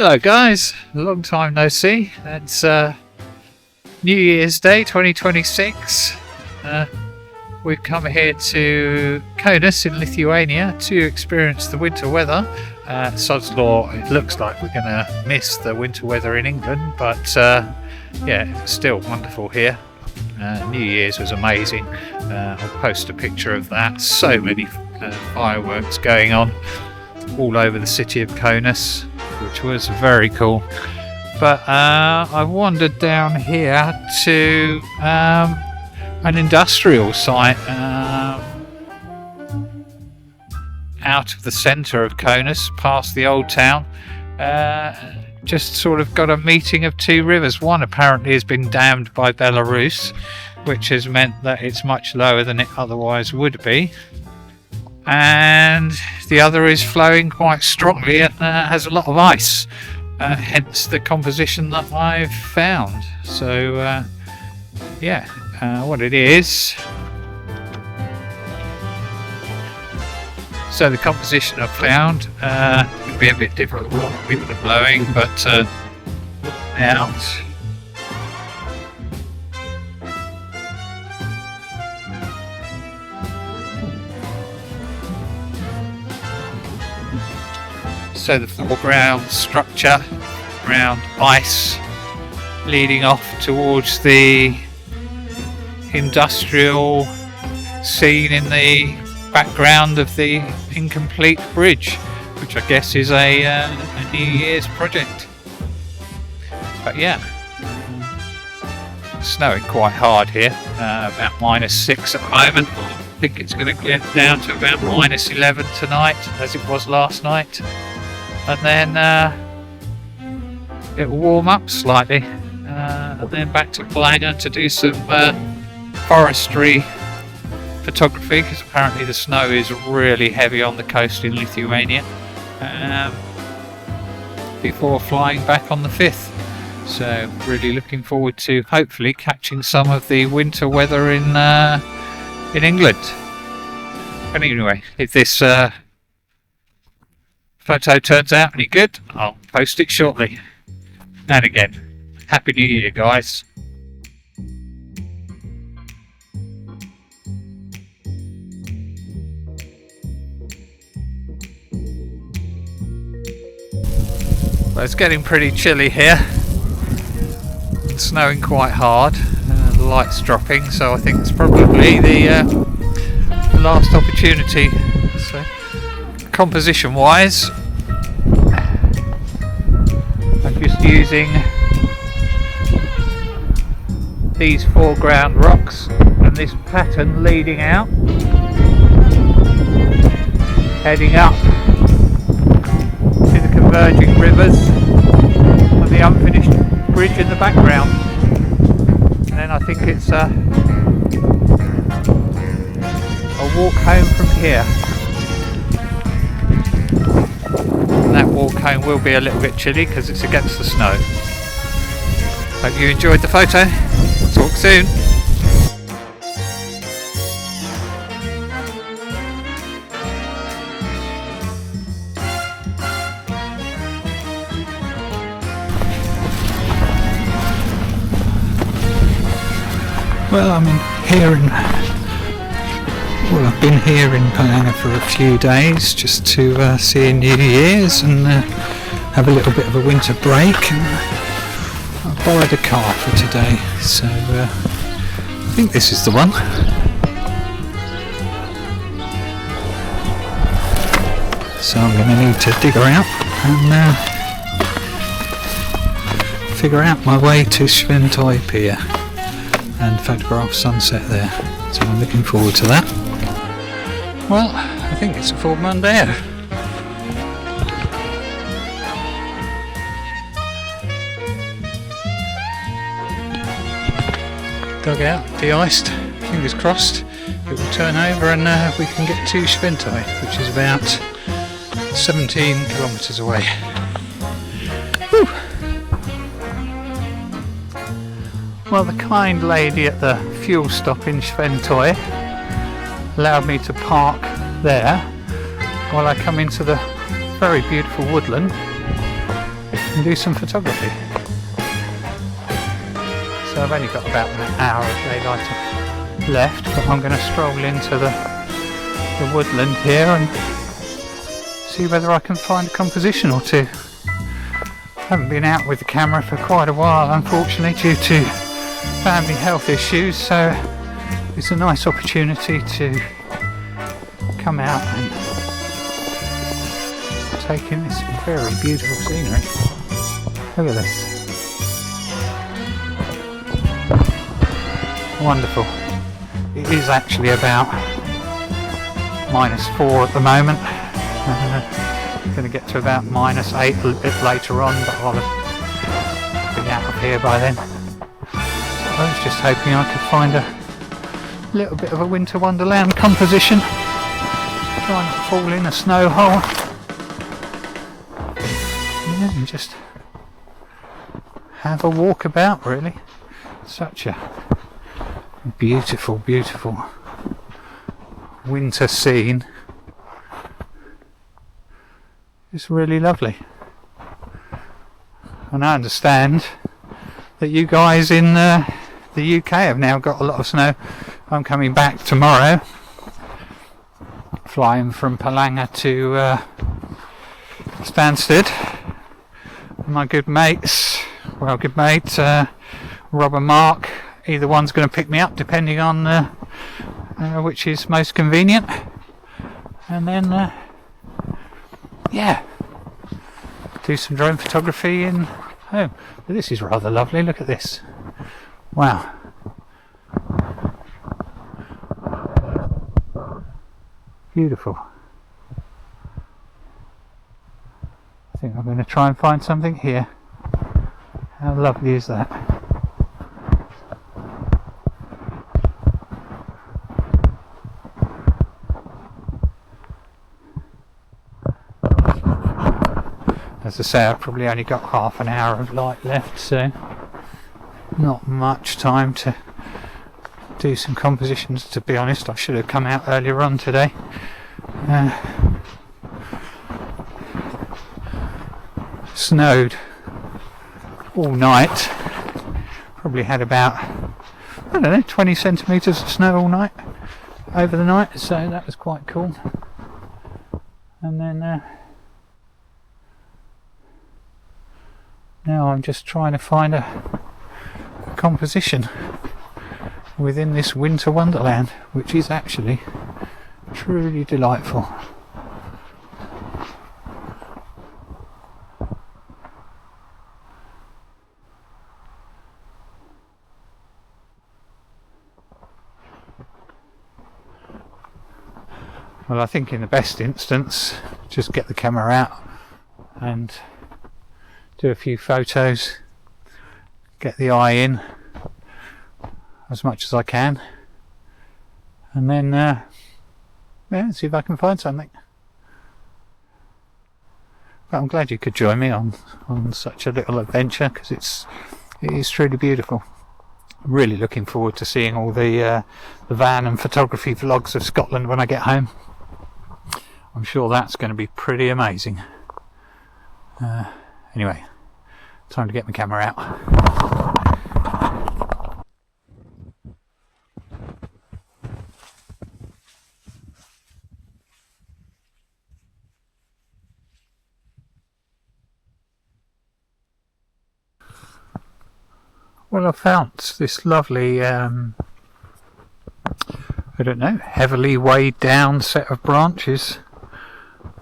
Hello guys, long time no see. It's New Year's Day 2026. We've come here to Kaunas in Lithuania to experience the winter weather. Sod's law, it looks like we're going to miss the winter weather in England, but yeah, still wonderful here. New Year's was amazing. I'll post a picture of that. So many fireworks going on all over the city of Kaunas, which was very cool. But I wandered down here to an industrial site out of the centre of Kaunas, past the old town. Just sort of got a meeting of two rivers. One apparently has been dammed by Belarus, which has meant that it's much lower than it otherwise would be. And the other is flowing quite strongly and has a lot of ice, hence the composition that I've found. So yeah, what it is, so the composition I've found could be a bit different with the blowing, but out. So the foreground structure around ice leading off towards the industrial scene in the background of the incomplete bridge, which I guess is a New Year's project. But yeah, it's snowing quite hard here, about -6 at the moment. I think it's going to get down to about -11 tonight, as it was last night. And then it will warm up slightly, and then back to Kaunas to do some forestry photography, because apparently the snow is really heavy on the coast in Lithuania, before flying back on the 5th. So really looking forward to hopefully catching some of the winter weather in England. But anyway, if this photo turns out any good, I'll post it shortly. And again, Happy New Year, guys. Well, it's getting pretty chilly here. It's snowing quite hard. The light's dropping, so I think it's probably the last opportunity. So, composition wise, I'm just using these foreground rocks and this pattern leading out, heading up to the converging rivers and the unfinished bridge in the background. And then I think it's a walk home from here. That walk home will be a little bit chilly because it's against the snow. Hope you enjoyed the photo. Talk soon. Well, I've been here in Kaunas for a few days just to see New Year's and have a little bit of a winter break. And I borrowed a car for today, so I think this is the one. So I'm going to need to dig her out and figure out my way to Sventoji pier and photograph sunset there. So I'm looking forward to that. Well, I think it's a full Monday. Dug out, de-iced, fingers crossed it will turn over and we can get to Sventoji, which is about 17 kilometres away. Whew. Well, the kind lady at the fuel stop in Sventoji allowed me to park there while I come into the very beautiful woodland and do some photography. So I've only got about an hour of daylight left, but I'm going to stroll into the woodland here and see whether I can find a composition or two. I haven't been out with the camera for quite a while, unfortunately, due to family health issues, so it's a nice opportunity to come out and take in this very beautiful scenery. Look at this. Wonderful. It is actually about -4 at the moment. I'm going to get to about -8 a bit later on, but I'll be out of here by then. So I was just hoping I could find a little bit of a winter wonderland composition. Try not to fall in a snow hole. Yeah, and just have a walk about, really. Such a beautiful, beautiful winter scene. It's really lovely. And I understand that you guys in the UK have now got a lot of snow. I'm coming back tomorrow, flying from Palanga to Stansted. My good mates, good mate Rob and Mark, either one's going to pick me up depending on which is most convenient, and then yeah, do some drone photography in home. But this is rather lovely. Look at this. Wow. Beautiful. I think I'm going to try and find something here. How lovely is that? As I say, I've probably only got half an hour of light left, so not much time to do some compositions, to be honest. I should have come out earlier on today. Snowed all night. Probably had about, I don't know, 20 centimetres of snow all night, over the night, so that was quite cool. And then now I'm just trying to find a composition within this winter wonderland, which is actually truly delightful. Well, I think in the best instance, just get the camera out and do a few photos, get the eye in as much as I can, and then yeah, see if I can find something. But I'm glad you could join me on such a little adventure, because it is truly beautiful. I'm really looking forward to seeing all the van and photography vlogs of Scotland when I get home. I'm sure that's going to be pretty amazing. Anyway, time to get my camera out. Well, I found this lovely, I don't know, heavily weighed down set of branches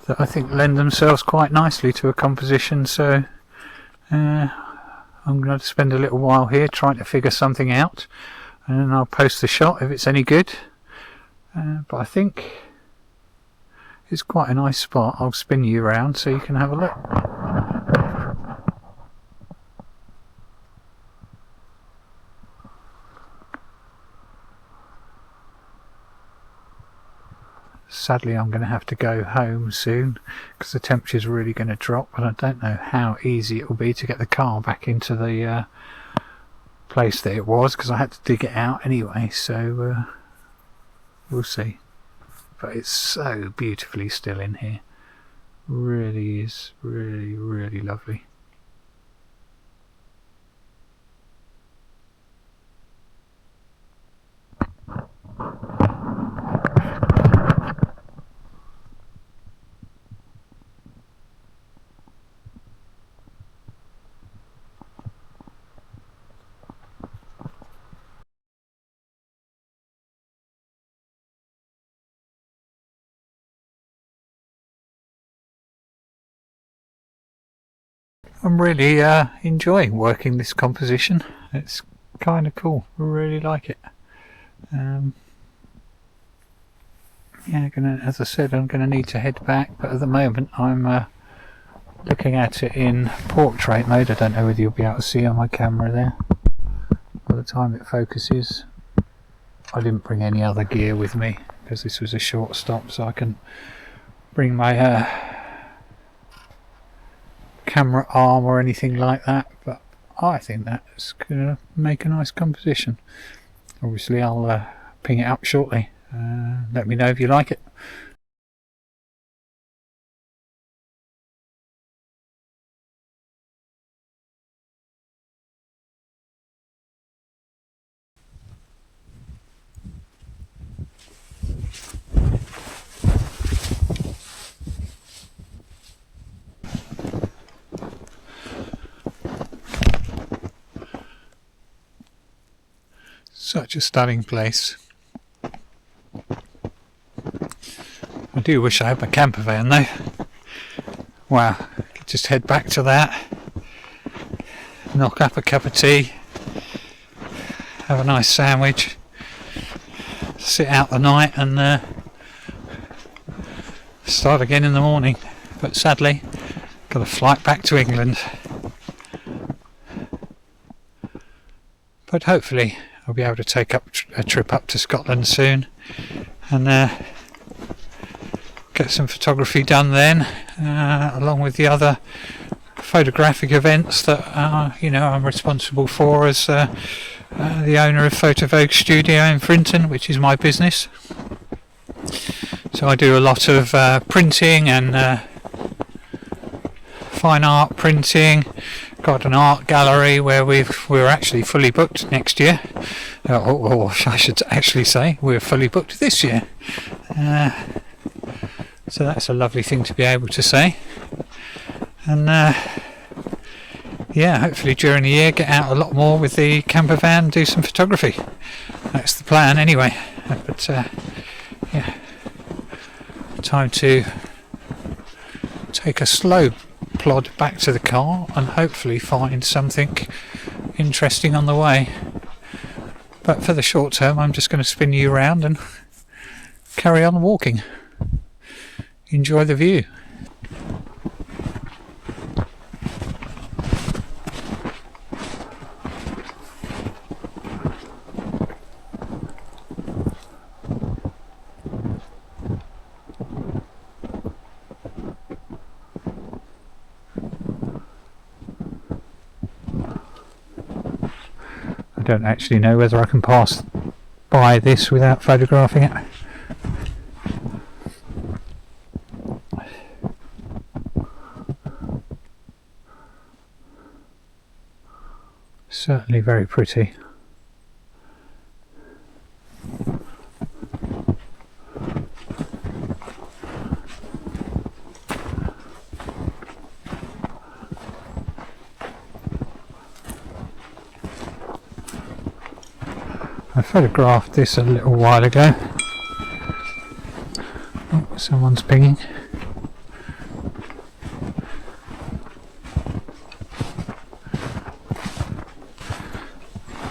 that I think lend themselves quite nicely to a composition, so I'm going to spend a little while here trying to figure something out, and then I'll post the shot if it's any good. But I think it's quite a nice spot. I'll spin you around so you can have a look. Sadly, I'm going to have to go home soon because the temperature's really going to drop, and I don't know how easy it will be to get the car back into the place that it was, because I had to dig it out anyway, so we'll see. But it's so beautifully still in here. Really is really, really lovely. I'm really enjoying working this composition. It's kind of cool. I really like it. Yeah, as I said, I'm going to need to head back, but at the moment I'm looking at it in portrait mode. I don't know whether you'll be able to see on my camera there. By the time it focuses, I didn't bring any other gear with me because this was a short stop, so I can bring my camera arm or anything like that, but I think that's going to make a nice composition. Obviously I'll ping it up shortly. Let me know if you like it. Such a stunning place. I do wish I had my camper van though. Wow, I could just head back to that, knock up a cup of tea, have a nice sandwich, sit out the night and start again in the morning. But sadly, got a flight back to England. But hopefully I'll be able to take up a trip up to Scotland soon and get some photography done then, along with the other photographic events that I'm responsible for as the owner of Photo Vogue Studio in Frinton, which is my business. So I do a lot of printing and fine art printing. Got an art gallery where we're actually fully booked next year. Or I should actually say we're fully booked this year. So that's a lovely thing to be able to say. And yeah, hopefully during the year get out a lot more with the camper van and do some photography. That's the plan anyway. But yeah, time to take a slow plod back to the car and hopefully find something interesting on the way. But for the short term I'm just going to spin you around and carry on walking. Enjoy the view. I don't actually know whether I can pass by this without photographing it. Certainly very pretty. I photographed this a little while ago. Oh, someone's pinging.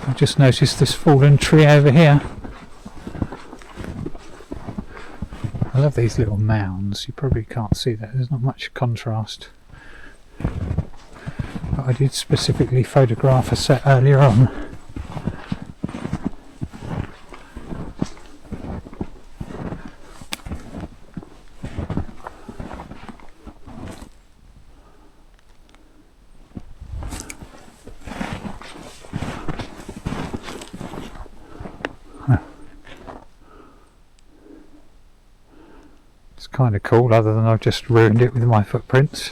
I just noticed this fallen tree over here. I love these little mounds. You probably can't see that, there's not much contrast. But I did specifically photograph a set earlier on. It's kind of cool, other than I've just ruined it with my footprints.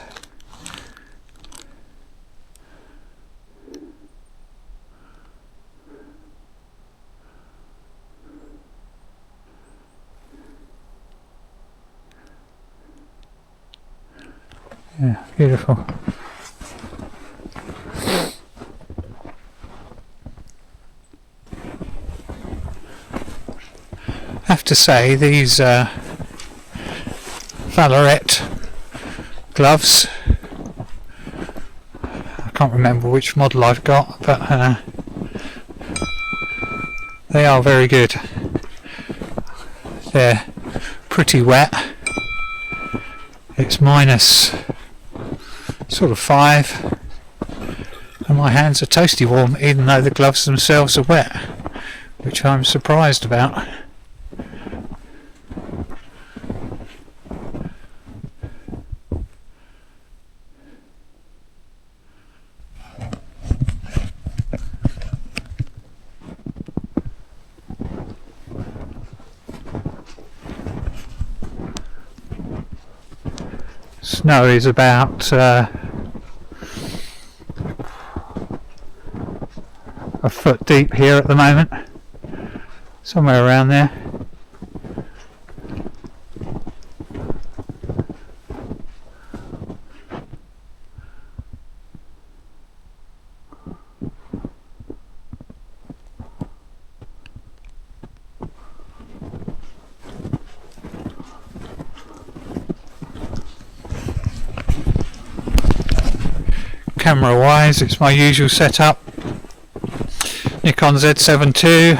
Yeah, beautiful. I have to say these Valorette gloves can't remember which model I've got, but they are very good. They're pretty wet. It's minus sort of 5, and my hands are toasty warm even though the gloves themselves are wet, which I'm surprised about. Snow is about a foot deep here at the moment, somewhere around there. Camera wise, it's my usual setup, Nikon Z7 II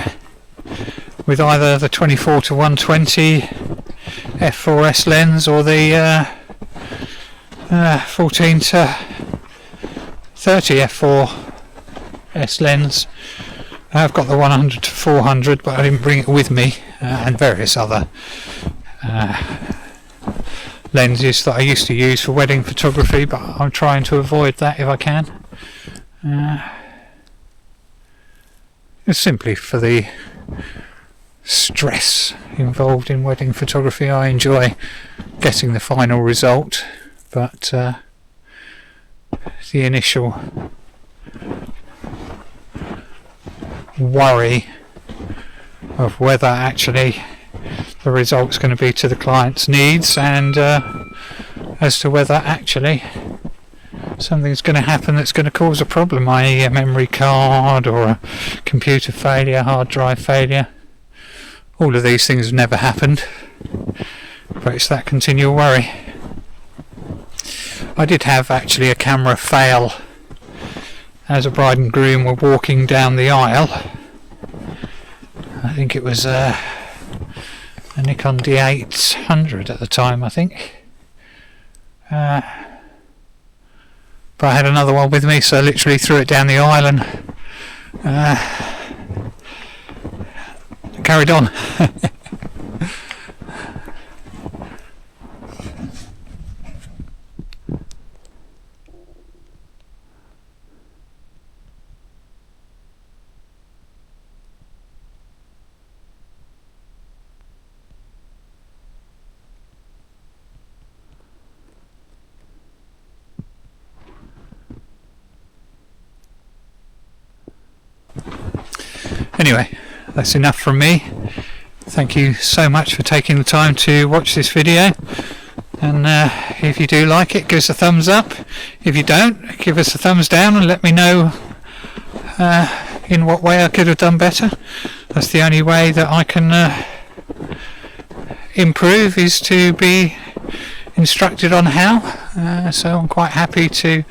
with either the 24 to 120 f4s lens or the 14 to 30 f4s lens. I've got the 100 to 400, but I didn't bring it with me, and various other lenses that I used to use for wedding photography, but I'm trying to avoid that if I can. It's simply for the stress involved in wedding photography. I enjoy getting the final result, but the initial worry of whether actually the result's going to be to the client's needs, and as to whether actually something's going to happen that's going to cause a problem, i.e. a memory card or a computer failure, hard drive failure. All of these things have never happened, but it's that continual worry. I did have actually a camera fail as a bride and groom were walking down the aisle. I think it was a Nikon D800 at the time, I think. But I had another one with me, so I literally threw it down the aisle and carried on. Anyway, that's enough from me. Thank you so much for taking the time to watch this video, and if you do like it, give us a thumbs up. If you don't, give us a thumbs down and let me know in what way I could have done better. That's the only way that I can improve, is to be instructed on how, so I'm quite happy to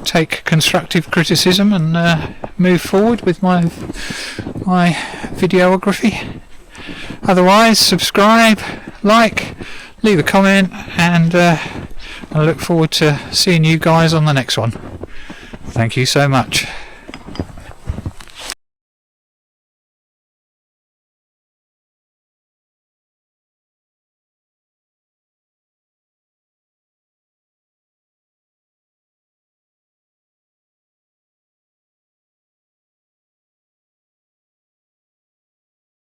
take constructive criticism and move forward with my videography. Otherwise, subscribe, like, leave a comment, and I look forward to seeing you guys on the next one. Thank you so much.